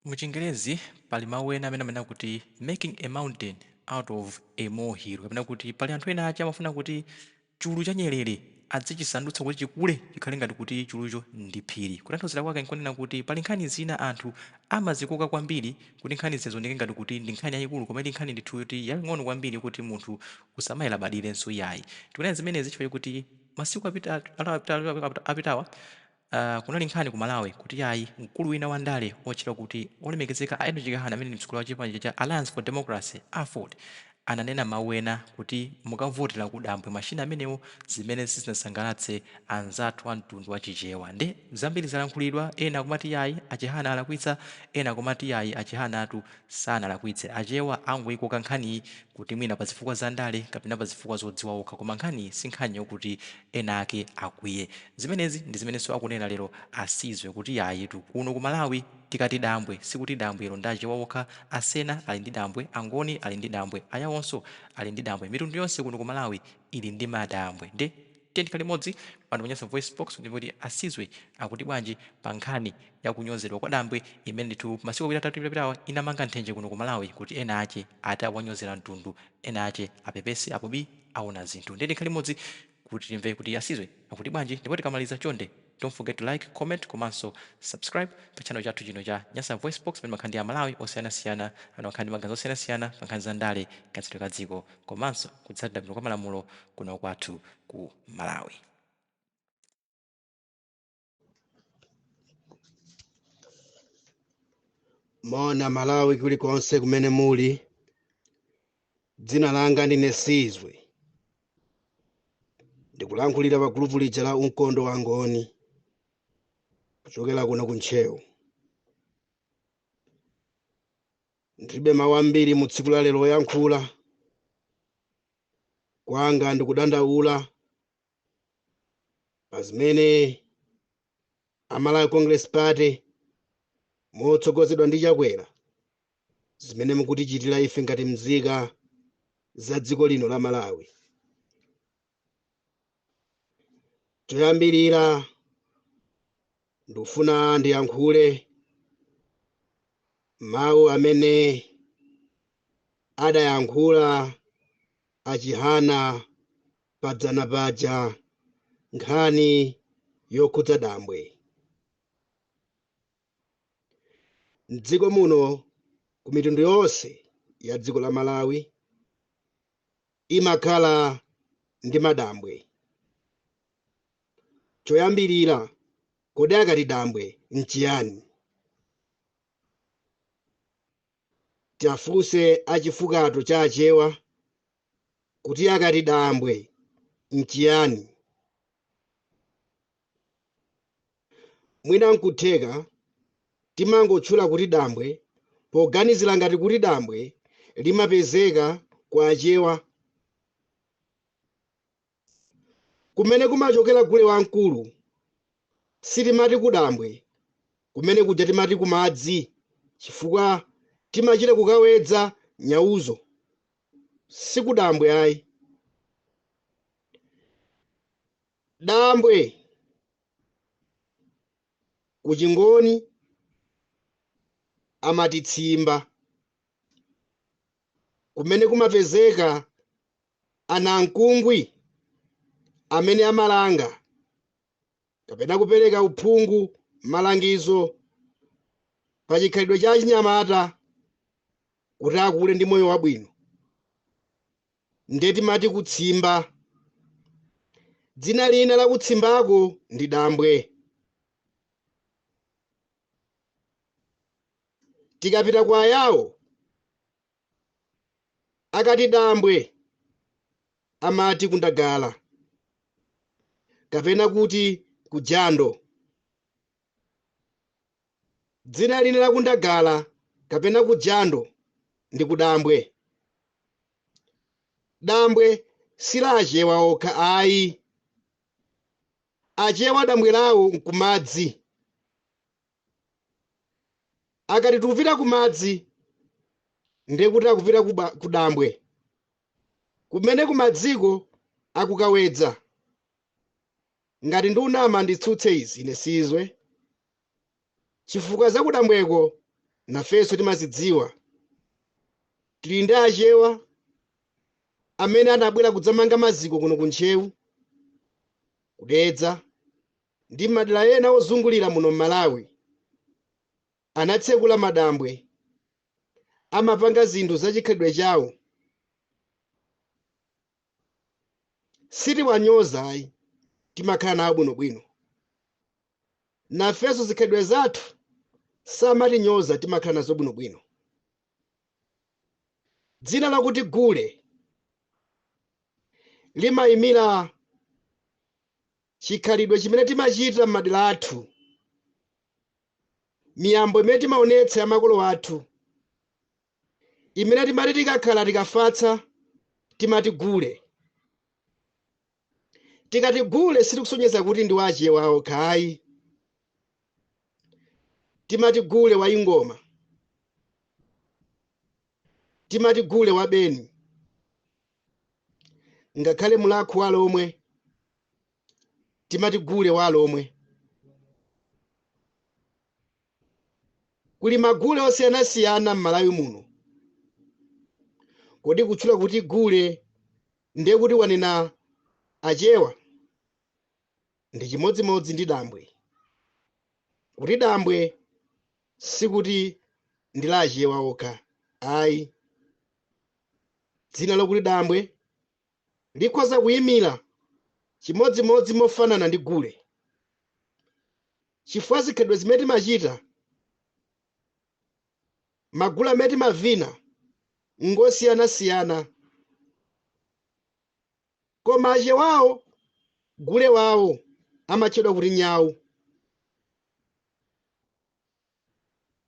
Muchingerezi pali mawu ena amene amanena kuti making a mountain out of a molehill, kapena kuti pali anthu ena achi amafuna kuti chulu cha Nyerere adzichisandutsa kuti chikule chikhale ngati kuti chulucho ndi phiri. Kutanthauzira kwake nkunena kuti pali nkhani zina anthu amazikoka kwambiri kuti nkhani zizoneke ngati kuti ndi nkhani yayikulu, koma ili nkhani ndithu kuti yaying'ono kwambiri kuti munthu usamayilabadirenso yayi. Tikunena zimenezi chifukwa kuti masiku apitawa kunali nkhani ku Malawi kuti yayi mkulu wina wa ndale otchedwa kuti olemekezeka a Edward Chikahana amene ndi mtsogoleri wa chipani cha Alliance for Democracy AFOD ananena mawu ena kuti mukavotera kudambwe mashina amenewo zimene sizinasangalatse anzathu a mtundu wa Chichewa. Nde zambiri zalankhulidwa, ena akumati yayi Achihana alakwitsa, ena akumati yayi Achihana atu sanalakwitse. Achewa angoyikoka nkhaniyi kuti mwina pa zifukwa za ndale kapena pa zifukwa zodziwa okha, koma nkhani si nkhani yokuti ena ake akwiye. Zimenezi ndi zimenenso akunena lero Asizwe kuti yayi kuno ku Malawi tikati dambwe sikuti dambwelo ndi Achewa okha, Asena ali ndi dambwe, Angoni ali ndi dambwe, Ayawonso ali ndi dambwe, mitundu yonse kuno ku Malawi ili ndi madambwe. Nde tiyendika limodzi pano Nyasa Voice Box kuti Asizwe akuti bwanji pa nkhani ya kunyozedwa kwa dambwe imene ndithu masiku apitawa inamanga nthenje kuno ku Malawi kuti ena ache ati awanyozera mtundu, ena ache apepese apobi aona zinthu. Tiyendika limodzi kuti timve kuti Asizwe akuti bwanji, ndipo tikamaliza chonde don't forget to like, comment, komanso subscribe pa channel chathu chino cha Nyasa Voice Box pamene makhandi ya Malawi osiyanasiyana, pamene makhandi maganizo osiyanasiyana pa nkhani za ndale katsiro ka dziko komanso kutsatira bwino kwa malamulo kuno kwathu ku Malawi. Mona Malawi kulikonse kumene muli, dzina langa ndine Asizwe, ndikulankhulira pa gulupu lija la Unkondo wa Ngoni kuchokera kuno ku Ntchewu. Ndilibe mawu ambiri mu tsiku la lero yankhula kwanga, ndikudandaula pa zimene Malawi Congress Party motsogozedwa ndi Chakwera zimene mukutichitira ife ngati mzika za dziko lino la Malawi. Choyambirira ndikufuna ndiyankhule mawu amene adayankhula Achihana padzana paja nkhani yokhudza dambwe. M'dziko muno ku mitundu yonse ya dziko la Malawi imakhala ndi madambwe. Choyambirira, kodi akati dambwe nchiyani? Tiafunse achifukato cha Achewa kuti akati dambwe nchiyani. Mwina nkutheka timangotchula kuti dambwe poganizira ngati kuti dambwe limapezeka kwa Achewa, kumene kumachokera gule wamkulu sitimati ku dambwe, kumene kuja timati ku madzi chifukwa timachita kukawedza nyauzo, si ku dambwe ayi. Dambwe ku Chingoni amati tsimba, kumene kumapezeka anamkungwi amene amalanga kapena kupereka uphungu malangizo pa chikhalidwe cha chinyamata kuti akule ndi moyo wabwino. Nde timati kutsimba. Dzina lina la kutsimbako ndi dambwe. Tikapita kwa Ayawo akati dambwe amati kundagala kapena kuti kujando. Dzina lina la kundagala kapena kujando ndi kudambwe. Dambwe si la Achewa okha ayi. Achewa dambwe lawo nkumadzi. Akati tikupita kumadzi ndiye kuti akupita ku dambwe, kumene kumadziko akukawedza. Ngati ndunama nditsutse izi ine Asizwe, chifukwa za kudambweko nafenso timazidziwa. Tili ndi achewa amene anabwera kudzamanga maziko kuno ku Ntchewu, Kudedza ndi madera ena ozungulira muno m'Malawi. Anatsekula madambwe, amapanga zinthu zachikhalidwe chawo. Sitiwanyoza ayi, timakhala nawo bwinobwino. Nafenso zikhalidwe zathu samatinyoza, timakhala nazo bwinobwino. Dzina lakuti Gule limayimira chikhalidwe chimene timachita m'madera athu, miyambo imene timaonetsa ya makolo athu, imene timati tikakhala tikafatsa timati Gule. Tikati Gule sitikusonyeza kuti ndi wachewa okha ayi, timati Gule wa Ingoma, timati Gule wa Beni, ngakhale Mulakhu wa Lomwe timati Gule wa Lomwe. Kuli magule osiyanasiyana m'Malawi muno. Kodi kutchula kuti Gule ndiye kuti wanena achewa? Ndi chimodzimodzi ndi dambwe. Kuti dambwe sikuti ndi la achewa okha ayi. Dzina lokuti dambwe likhoza kuyimira chimodzimodzi mofanana ndi Gule, chifukwa zikhalidwe zimene timachita, magule amene timavina ngosiyanasiyana. Koma achewawo, Gule wawo amatchedwa kuti Nyawu.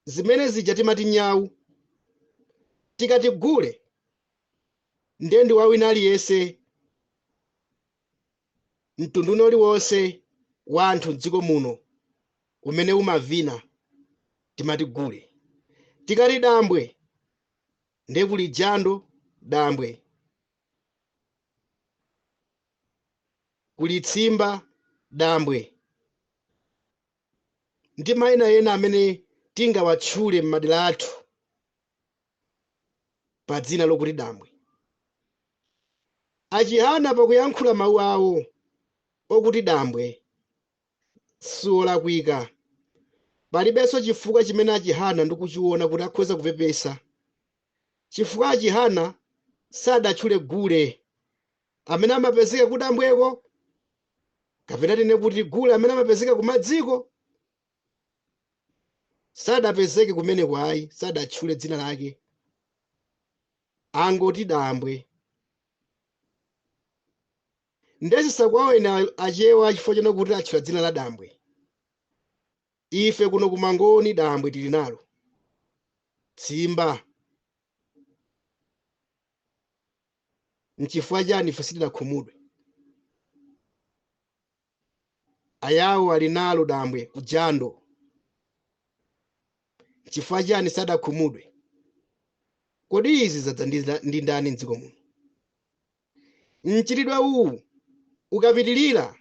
Zimene zija timati Nyawu. Tikati Gule ndiye ndi wawina aliyense, mtundu uliwonse wa anthu m'dziko muno umene umavina timati Gule. Tikati dambwe ndiye kuli Jando dambwe, kuli Tsimba dambwe, ndi mayina ena amene tingawatchule m'madera athu pa dzina lokuti dambwe. Achihana pakuyankhula mawu awo okuti dambwe siwolakwika. Palibenso chifukwa chimene achihana ndikuchiona kuti akhoza kupepesa, chifukwa achihana sadatchule Gule amene amapezeka ku dambweko, kapena tine kuti Gule amene amapezeka ku madziko. Sadapezeke kumeneko ayi, sadatchule dzina lake, angoti dambwe. Ndesisakwaona achewa chifukwa chino kuti atchula dzina la dambwe. Ife kuno ku Mangoni dambwe tili nalo, Tsimba. Nchifukwa chani ife sitinakhumudwe? Ayawo ali nalo dambwe ku Jando. Nchifukwa chani sadakhumudwe? Kodi izi zadza ndi ndani m'dziko muno? Mchitidwe uwu ukapitilira,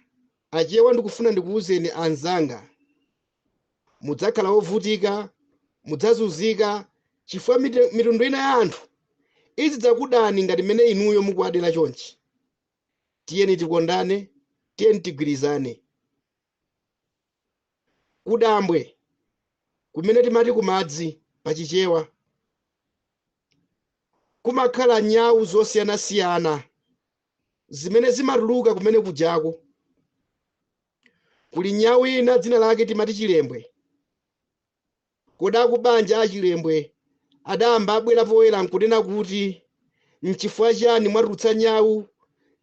achewa ndikufuna ndikuwuzeni anzanga, mudzakhala ovutika, mudzazunzika, chifukwa mitundu ina ya anthu izidzakudani ngati mmene inuyo mukuwadera chonchi. Tiyeni tikondane, tiyeni tigwirizane. Kudambwe kumene timati kumadzi pachichewa kumakhala nyawu zosiyanasiyana zimene zimatuluka kumene kujako. Kuli nyawu ina dzina lake timati Chilembwe. Kodi akubanja achilembwe adayamba abwera poyera nkunena kuti nchifukwa chani mwatulutsa nyawu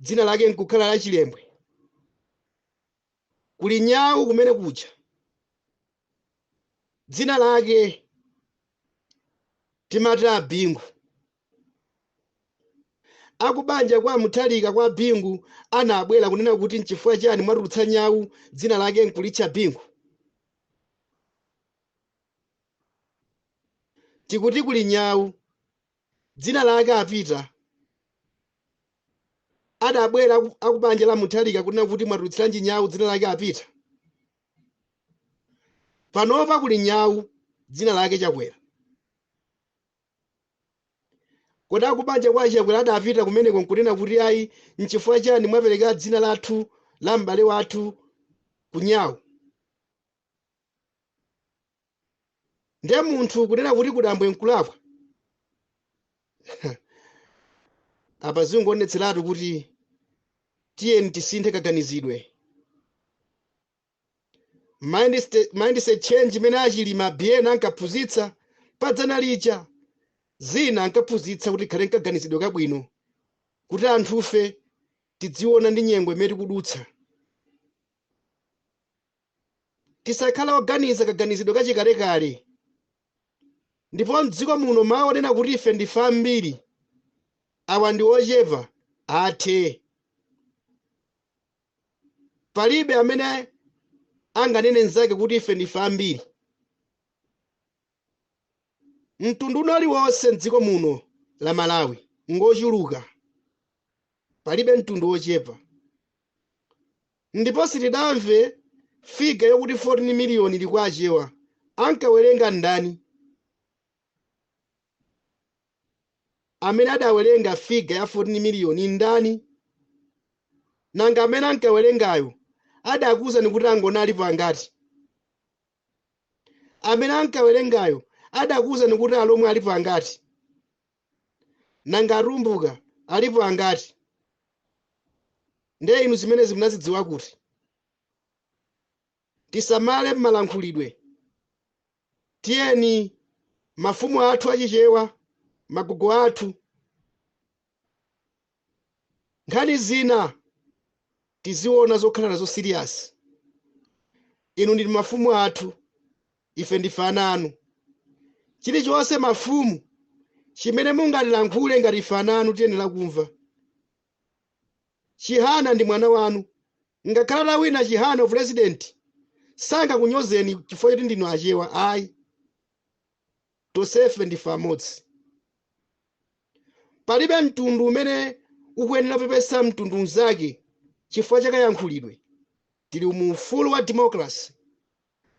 dzina lake nkukhala la Chilembwe? Kuli nyawu kumene kuja dzina lake timati Abingu. Akubanja kwa Muthalika kwa Bingu anabwera kunena kuti nchifukwa chani mwatulutsa nyawu dzina lake nkulitcha Bingu. Tikuti kuli nyawu dzina lake Apita adabwera akubanja la Muthalika kunena kuti mwatulutsiranji nyawu dzina lake Apita. Panopa kuli nyawu dzina lake Chakwera. kodi akubanja kwa Chakwera adapita kumeneko nkunena kuti ayi nchifukwa chani mwapereka dzina lathu la m'bale wathu kunyawo. Ndiye munthu kunena kuti kudambwe nkulakwa apa zingonetseratu kuti tiyeni tisinthe kaganizidwe. Mindset change imene achilima bien ankaphunzitsa padzana lija zina ankaphunzitsa kuti khale nkaganizidwe kabwino kuti anthufe tidziona ndi nyengo imene tikudutsa. Tisakhala oganiza kaganizidwe kachikalekale. Ndipo mdziko muno mawu onena kuti ife ndife ambiri awa ndi ochepa athe. Palibe amene anganene nzake kuti ife ndife ambiri. Mtundu uliwonse mdziko muno la Malawi ngochuluka, palibe mtundu ochepa. Ndipo sitidamve figa yokuti 14 miliyoni ili kwa achewa. Ankawerenga ndani? Amene adawerenga figa ya 14 miliyoni ndani? Nanga amene ankawerengayo adakuwuzani kuti angonali pangati? Amene ankawerengayo adakuwuzani kuti alomwe ali pangati? Nanga arumbuka ali pangati? Ndiye inu zimene zimunazidziwa kuti tisamale malankhulidwe. Tiyeni mafumu athu achichewa, magogo athu, nkhani zina tiziona zokhala nazo serious. Inu ndi mafumu athu, ife ndife ana anu. Chilichonse mafumu chimene mungatilankhule ngati ife ana anu tiyenera kumva. Chihana ndi mwana wanu. Ngakhala wina Chihana president sangakunyozeni chifukwa choti ndinu achewa ayi. Tonsefe ndife amodzi. Palibe mtundu umene ukuyenera kupepesa mtundu mnzake chifukwa chakayankhulidwe. Tili mu ufulu wa democracy.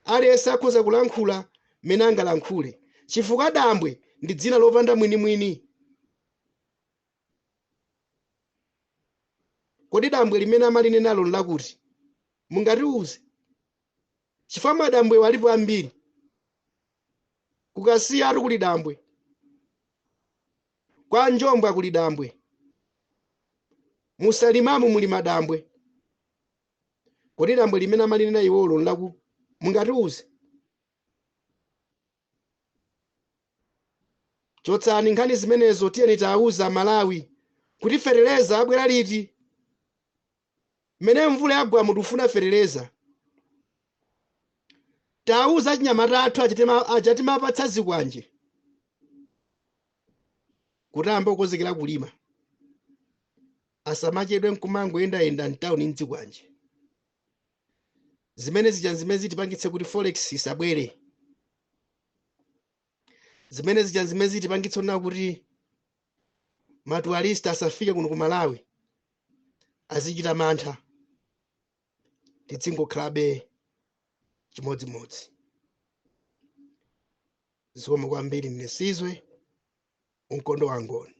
Aliyense akhoza kulankhula mmene angalankhule chifukwa dambwe ndi dzina lopanda mwinimwini. Kodi dambwe limene amaline nalo nlakuti? Mungatiuze. Chifukwa madambwe walipo ambiri. Kukasiya atu kuli dambwe. Kwa Njombe kuli dambwe. Musalimamu muli madambwe. Kodi dambwe limene amalinena iwolo nlaku? Mungatiuze. Chotsani nkhani zimenezo tiyeni tawuza Malawi kuti fereleza abwera liti. Mene mvula yagwa mutufuna fereleza. Tawuza achinyamata athu achatimapatsa zikwanje kuti ambe kukonzekera kulima. Asamachedwe nkumangoyendayenda mtawuni mdzikwanje. Zimene zitipangitse kuti forex isabwere. Zimene zitipangitse na kuti matualista asafike kuno ku Malawi azichita mantha. Tidzingokhalabe chimodzimodzi. Zikomo kwambiri Mnesizwe, unkondo wangoni.